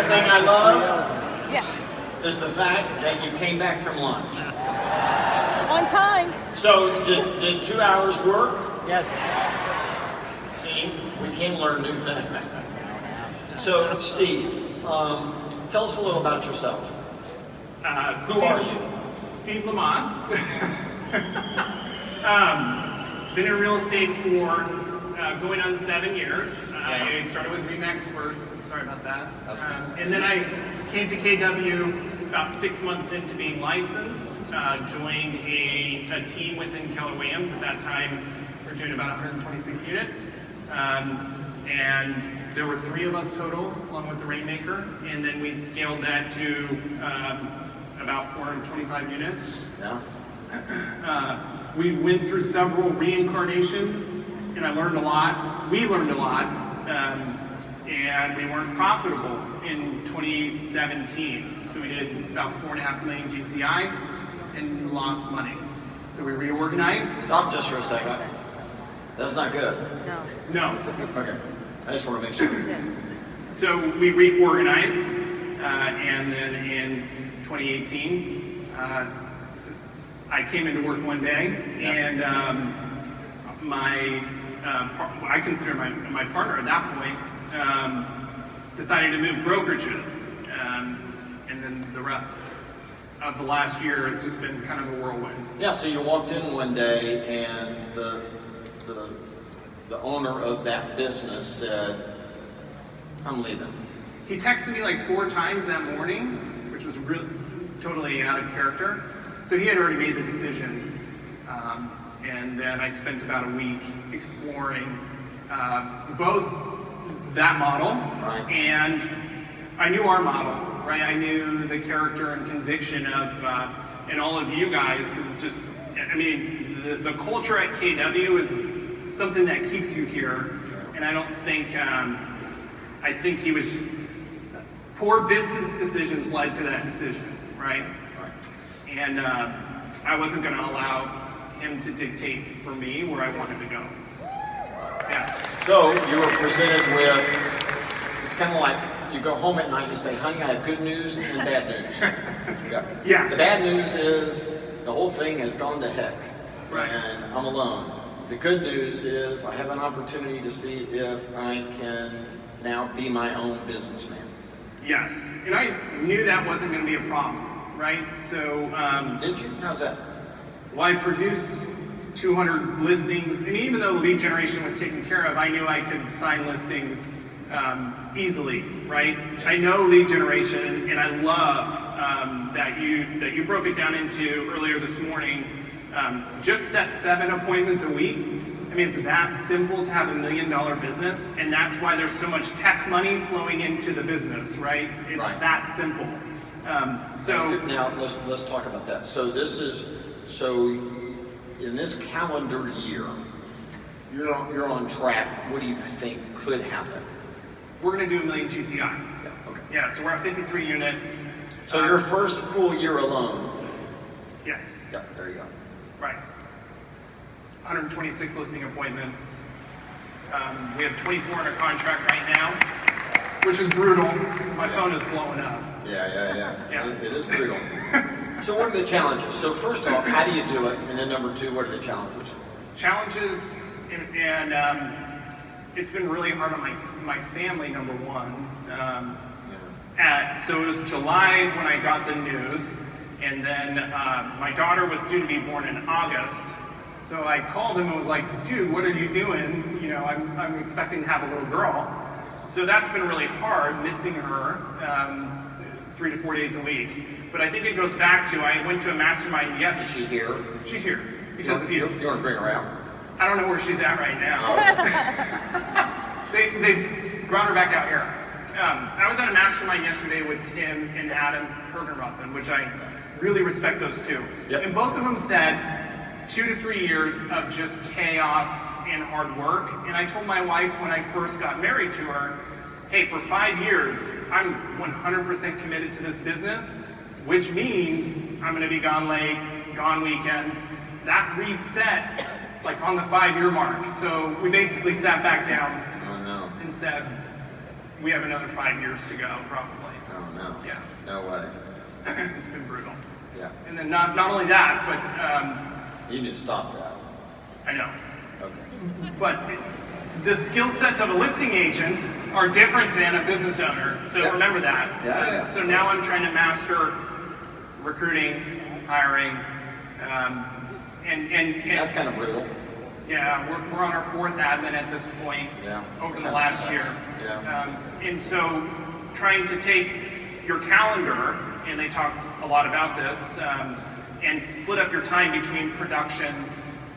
other thing I love Yeah. is the fact that you came back from lunch. On time. So did 2 hours work? Yes. See, we can learn new things. So Steve, tell us a little about yourself. Who are you? Steve Lamothe. Been in real estate for going on 7 years. I started with Remax first. Sorry about that. And then I came to KW about 6 months into being licensed. Joined a team within Keller Williams. At that time, we were doing about 126 units. And there were 3 of us total, along with the Rainmaker. And then we scaled that to about 425 units. Yeah. We went through several reincarnations, and I learned a lot. We learned a lot, and we weren't profitable in 2017. So we did about 4.5 million GCI and lost money. So we reorganized. Stop just for a second. That's not good. No. Okay. I just want to make sure. So we reorganized, and then in 2018, I came into work one day, and I consider my partner at that point decided to move brokerages, and then the rest of the last year has just been kind of a whirlwind. Yeah. So you walked in one day, and the owner of that business said, "I'm leaving." He texted me like 4 times that morning, which was really totally out of character. So he had already made the decision, and then I spent about a week exploring both that model and I knew our model, right? I knew the character and conviction of and all of you guys, because it's just, I mean, the culture at KW is something that keeps you here, and I don't think, I think he was, poor business decisions led to that decision, right? And I wasn't going to allow him to dictate for me where I wanted to go. Yeah. So you were presented with, it's kind of like you go home at night and you say, "Honey, I have good news and bad news." Yeah. The bad news is the whole thing has gone to heck, Right. and I'm alone. The good news is I have an opportunity to see if I can now be my own businessman. Yes. And I knew that wasn't going to be a problem, right? So, Did you? How's that? well, I produced 200 listings, and even though lead generation was taken care of, I knew I could sign listings easily, right? I know lead generation, and I love that you broke it down into earlier this morning. Just set 7 appointments a week. I mean, it's that simple to have $1 million business, and that's why there's so much tech money flowing into the business, right? It's that simple. So now let's talk about that. So in this calendar year, you're on track. What do you think could happen? we're going to do $1 million GCI. Yeah. Okay. Yeah, so we're at 53 units. So your first full year alone. Yes. Yeah. There you go. Right. 126 listing appointments. We have 24 under contract right now, which is brutal. My phone is blowing up. Yeah. It is brutal. So what are the challenges? So first off, how do you do it? And then number 2, what are the challenges? Challenges, and it's been really hard on my family, number one. So it was July when I got the news, and then my daughter was due to be born in August. So I called him and was like, dude, what are you doing? You know, I'm expecting to have a little girl. So that's been really hard, missing her 3 to 4 days a week. But I think it goes back to, I went to a mastermind yesterday. Is she here? She's here, because of you. You want to bring her out? I don't know where she's at right now. They brought her back out here. I was at a mastermind yesterday with Tim and Adam Hergenrothen, which I really respect those two. Yep. And both of them said 2 to 3 years of just chaos and hard work. And I told my wife when I first got married to her, hey, for 5 years, I'm 100% committed to this business, which means I'm gonna be gone late, gone weekends. That reset like on the 5-year mark. So we basically sat back down and said, we have another 5 years to go, probably. Oh, no. Yeah. No way. It's been brutal. Yeah. And then not only that, but You need to stop that. I know. Okay. But the skill sets of a listing agent are different than a business owner. So Yeah. remember that. Yeah. So now I'm trying to master recruiting, hiring, and That's kind of brutal. yeah, we're on our 4th admin at this point Yeah. over the last year. Yeah. And so trying to take your calendar, and they talk a lot about this, and split up your time between production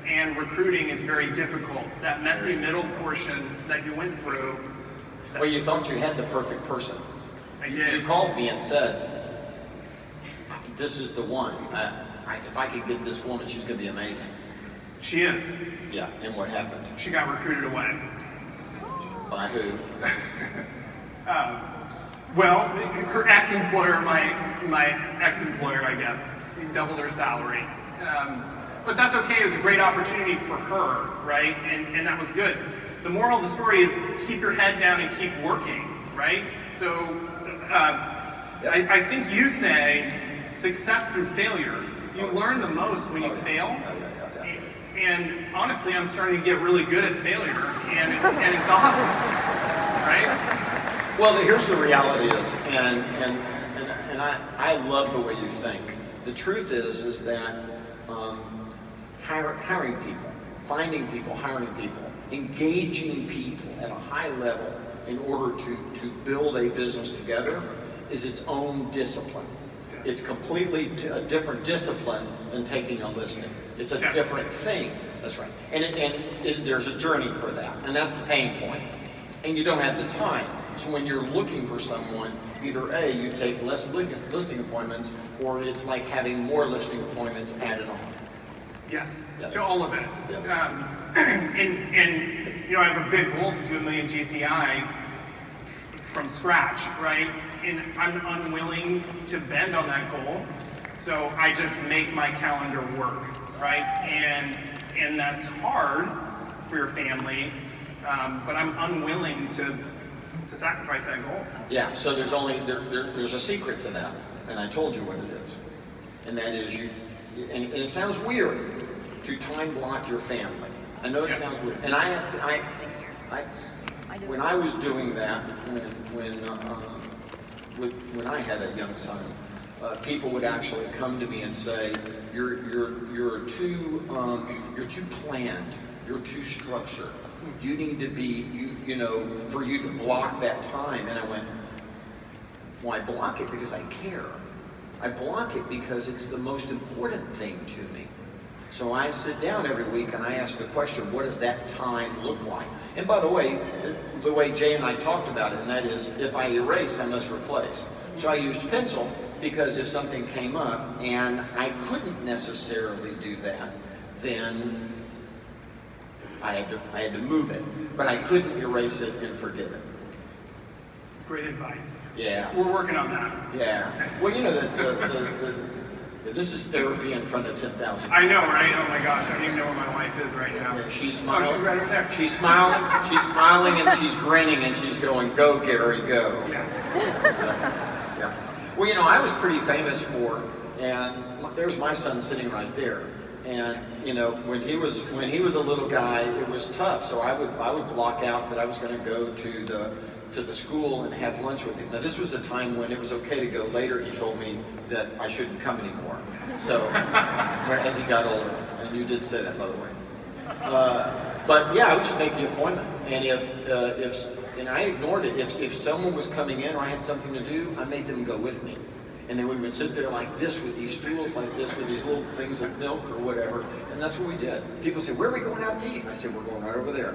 and recruiting is very difficult. That messy middle portion that you went through. Well, you thought you had the perfect person. I You did. called me and said, this is the one. If I could get this woman, she's going to be amazing. She is. Yeah. And what happened? She got recruited away. By who? Well, her ex-employer, my ex-employer, I guess, doubled her salary. But that's okay. It was a great opportunity for her, right? And that was good. The moral of the story is keep your head down and keep working, right? So I think you say success through failure. You learn the most when you fail. And honestly, I'm starting to get really good at failure, and it's awesome, right? Well, here's the reality is, and I love the way you think. The truth is that hiring people, finding people, hiring people, engaging people at a high level in order to build a business together is its own discipline. It's completely a different discipline than taking a listing. It's a different thing. That's right. And there's a journey for that, and that's the pain point. And you don't have the time. So when you're looking for someone, either A, you take less listing appointments, or it's like having more listing appointments added on. Yes, Yes. to all of it. Yes. And I have a big goal to do 1 million GCI from scratch, right? And I'm unwilling to bend on that goal, so I just make my calendar work, right? And that's hard for your family, but I'm unwilling to sacrifice that goal. Yeah. So there's a secret to that, and I told you what it is, and that is and it sounds weird to time block your family. I know it sounds weird, and when I was doing that, when I had a young son, people would actually come to me and say, "You're too planned. You're too structured. You need to be for you to block that time." And I went, "Well, I block it because I care. I block it because it's the most important thing to me." So I sit down every week and I ask the question, what does that time look like? And by the way Jay and I talked about it, and that is, if I erase, I must replace. So I used pencil because if something came up and I couldn't necessarily do that, then I had to move it. But I couldn't erase it and forgive it. Great advice. Yeah. We're working on that. Yeah. Well, this is therapy in front of 10,000. I know, right? Oh my gosh, I don't even know where my wife is right now. Yeah, she's smiling. Oh, she's right over there. She's smiling, and she's grinning, and she's going, "Go, Gary, go." Yeah. Yeah. Well, I was pretty famous for, and there's my son sitting right there. And when he was a little guy, it was tough. So I would block out that I was going to go to the school and have lunch with him. Now this was a time when it was okay to go later. He told me that I shouldn't come anymore. So as he got older, and you did say that, by the way. But yeah, I would just make the appointment, and and I ignored it. If someone was coming in or I had something to do, I made them go with me. And then we would sit there like this with these stools like this with these little things of milk or whatever. And that's what we did. People say, "Where are we going out to eat?" I said, "We're going right over there."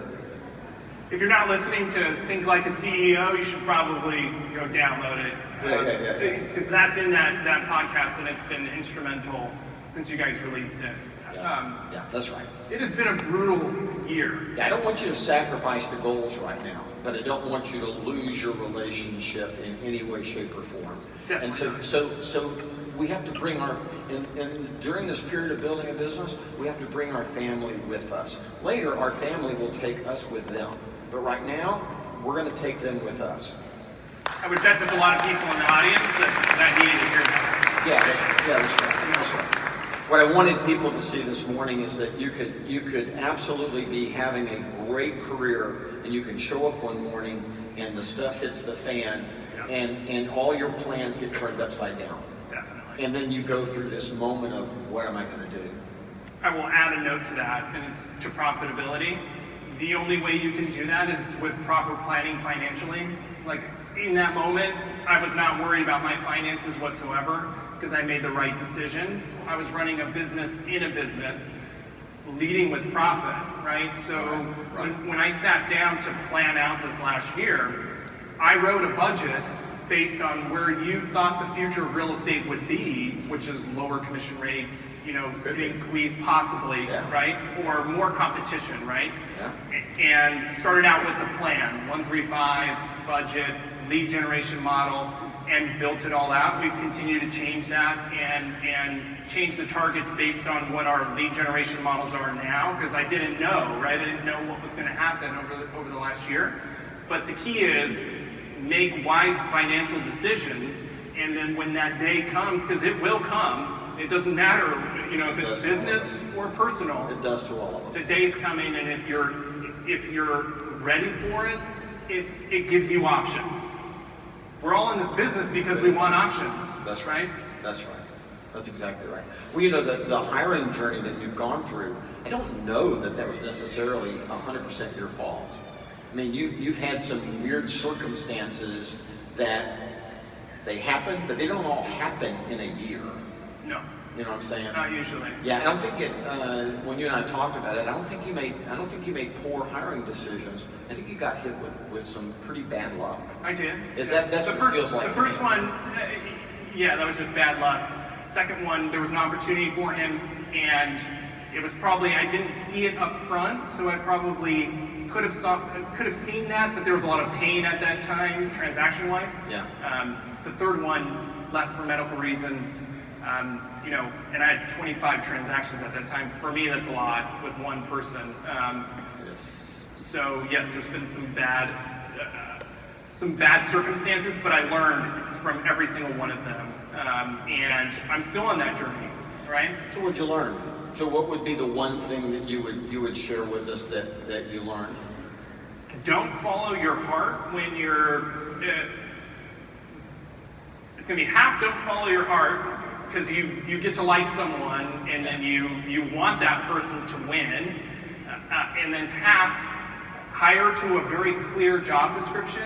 If you're not listening to Think Like a CEO, you should probably go download it. Yeah. Because that's in that podcast, and it's been instrumental since you guys released it. Yeah, that's right. It has been a brutal year. Yeah, I don't want you to sacrifice the goals right now, but I don't want you to lose your relationship in any way, shape, or form. Definitely. And so we have to bring and during this period of building a business, we have to bring our family with us. Later, our family will take us with them. But right now, we're going to take them with us. I would bet there's a lot of people in the audience that needed to hear that. That's right. That's right. What I wanted people to see this morning is that you could absolutely be having a great career, and you can show up one morning and the stuff hits the fan, and all your plans get turned upside down. Definitely. And then you go through this moment of, what am I going to do? I will add a note to that, and it's to profitability. The only way you can do that is with proper planning financially. Like, in that moment, I was not worried about my finances whatsoever because I made the right decisions. I was running a business in a business, leading with profit, right? So when I sat down to plan out this last year, I wrote a budget based on where you thought the future of real estate would be, which is lower commission rates, getting squeezed possibly, right? Or more competition, right? And started out with the plan, 135 budget, lead generation model, and built it all out. We've continued to change that and change the targets based on what our lead generation models are now, because I didn't know, right? I didn't know what was going to happen over the last year. But the key is make wise financial decisions, and then when that day comes, because it will come, it doesn't matter, if it's business or personal. It does to all of us. The day's coming, and if you're ready for it, it gives you options. We're all in this business because we want options. That's right. That's right. That's exactly right. Well, the hiring journey that you've gone through, I don't know that was necessarily 100% your fault. I mean, you've had some weird circumstances that they happen, but they don't all happen in a year. No. You know what I'm saying? Not usually. Yeah, I don't think when you and I talked about it, I don't think you made poor hiring decisions. I think you got hit with some pretty bad luck. I did. That's what it feels like? The first one, that was just bad luck. Second one, there was an opportunity for him, and it was probably, I didn't see it up front, so I probably could have seen that, but there was a lot of pain at that time, transaction-wise. Yeah. The third one left for medical reasons. And I had 25 transactions at that time. For me, that's a lot with one person. So yes, there's been some bad circumstances, but I learned from every single one of them, and I'm still on that journey, right? So what'd you learn? So what would be the one thing that you would share with us that you learned? Don't follow your heart when you're. It's gonna be half. Don't follow your heart. Because you get to like someone, and then you want that person to win, and then half hire to a very clear job description,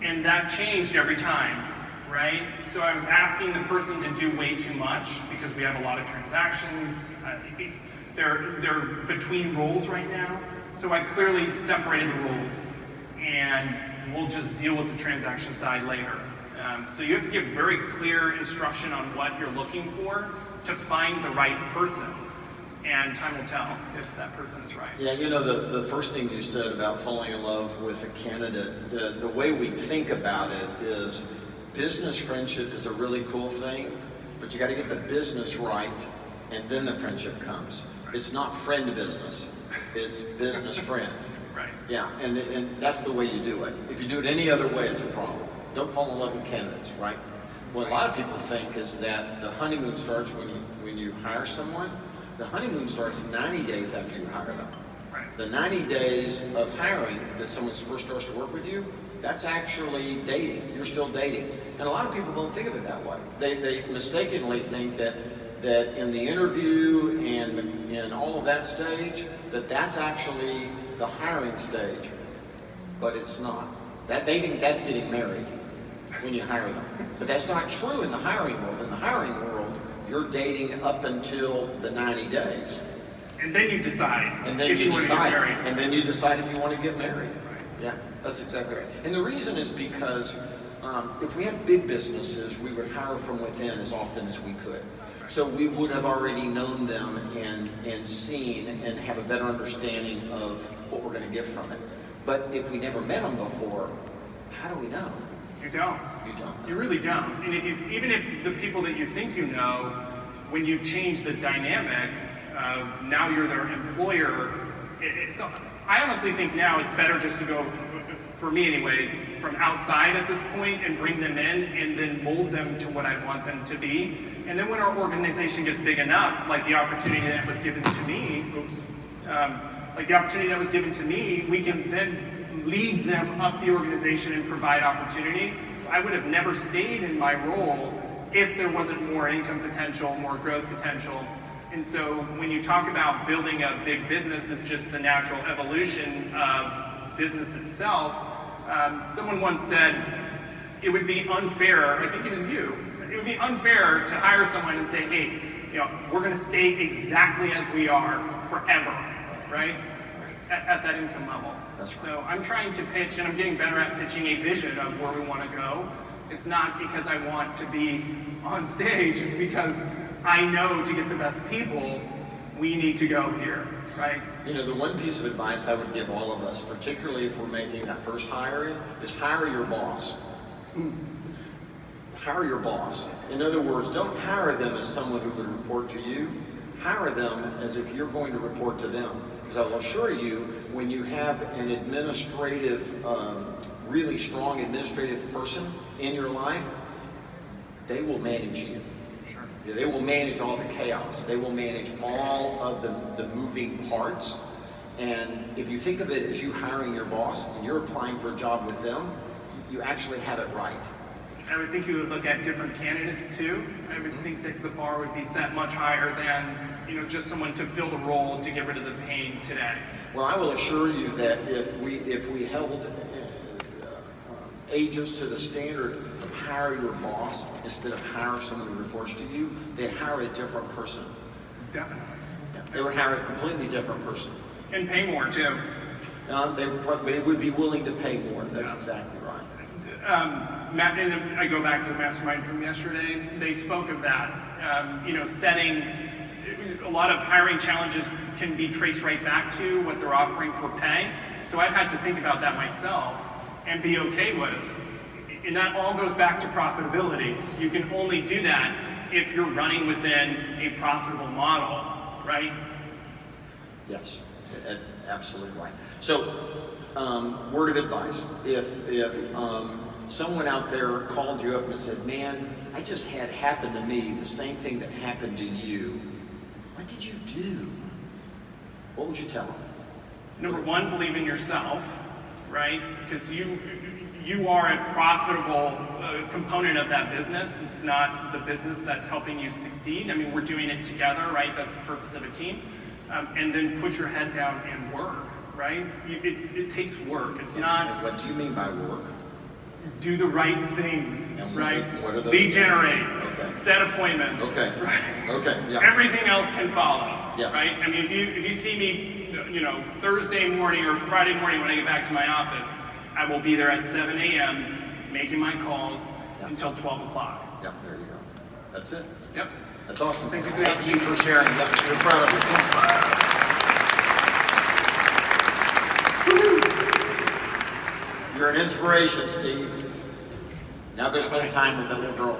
and that changed every time, right? So I was asking the person to do way too much because we have a lot of transactions. They're between roles right now, so I clearly separated the roles, and we'll just deal with the transaction side later. So you have to give very clear instruction on what you're looking for to find the right person, and time will tell if that person is right. Yeah, the first thing you said about falling in love with a candidate, the way we think about it is business friendship is a really cool thing, but you got to get the business right, and then the friendship comes. Right. It's not friend business, it's business friend. Right. Yeah, and that's the way you do it. If you do it any other way, it's a problem. Don't fall in love with candidates, right? What a lot of people think is that the honeymoon starts when you hire someone. The honeymoon starts 90 days after you hire them. Right. The 90 days of hiring that someone first starts to work with you, that's actually dating. You're still dating. And a lot of people don't think of it that way. They mistakenly think that in the interview and in all of that stage, that's actually the hiring stage. But it's not. They think that's getting married when you hire them. But that's not true in the hiring world. In the hiring world, you're dating up until the 90 days. And then you decide if you want to get married. And then you decide if you want to get married. Right. Yeah, that's exactly right. And the reason is because if we have big businesses, we would hire from within as often as we could. So we would have already known them and seen and have a better understanding of what we're going to get from it. But if we never met them before, how do we know? You don't. You don't. You really don't. And even if the people that you think you know, when you change the dynamic of now you're their employer, I honestly think now it's better just to go for me anyways, from outside at this point and bring them in and then mold them to what I want them to be. And then when our organization gets big enough, like the opportunity that was given to me, like the opportunity that was given to me, we can then lead them up the organization and provide opportunity. I would have never stayed in my role if there wasn't more income potential, more growth potential. And so when you talk about building a big business as just the natural evolution of business itself, someone once said it would be unfair, I think it was you, it would be unfair to hire someone and say, hey, we're going to stay exactly as we are forever, right? At that income level. So I'm trying to pitch, and I'm getting better at pitching a vision of where we want to go. It's not because I want to be on stage, it's because I know to get the best people, we need to go here, right? The one piece of advice I would give all of us, particularly if we're making that first hire, is hire your boss. Hire your boss. In other words, don't hire them as someone who would report to you. Hire them as if you're going to report to them. Because I will assure you, when you have an administrative, really strong administrative person in your life, they will manage you. Sure. They will manage all the chaos. They will manage all of the moving parts. And if you think of it as you hiring your boss and you're applying for a job with them, you actually have it right. I would think you would look at different candidates too. I would think that the bar would be set much higher than just someone to fill the role to get rid of the pain today. Well, I will assure you that if we held agents to the standard of hire your boss instead of hire someone who reports to you, they'd hire a different person. Definitely. Yeah, they would hire a completely different person. And pay more too. They would be willing to pay more. That's exactly right. And I go back to the mastermind from yesterday. They spoke of that. Setting a lot of hiring challenges can be traced right back to what they're offering for pay. So I've had to think about that myself and be okay with. And that all goes back to profitability. You can only do that if you're running within a profitable model, right? Yes, absolutely right. So, word of advice: if someone out there called you up and said, "Man, I just had happen to me the same thing that happened to you," what did you do? What would you tell them? Number one, believe in yourself, right? Because you are a profitable component of that business. It's not the business that's helping you succeed. I mean, we're doing it together, right? That's the purpose of a team. And then put your head down and work, right? It takes work. It's not... What do you mean by work? Do the right things, And right? What are those Lead generate, Okay. set appointments. Okay. Right? Okay. Yeah. Everything else can follow, Yes. right? I mean, if you see me, Thursday morning or Friday morning when I get back to my office, I will be there at 7 a.m. making my calls until 12 o'clock. Yep. There you go. That's it. Yep. That's awesome. Thank you for the Thank you for sharing. Yep. We're proud of you. You're an inspiration, Steve. Now go spend time with the little girl.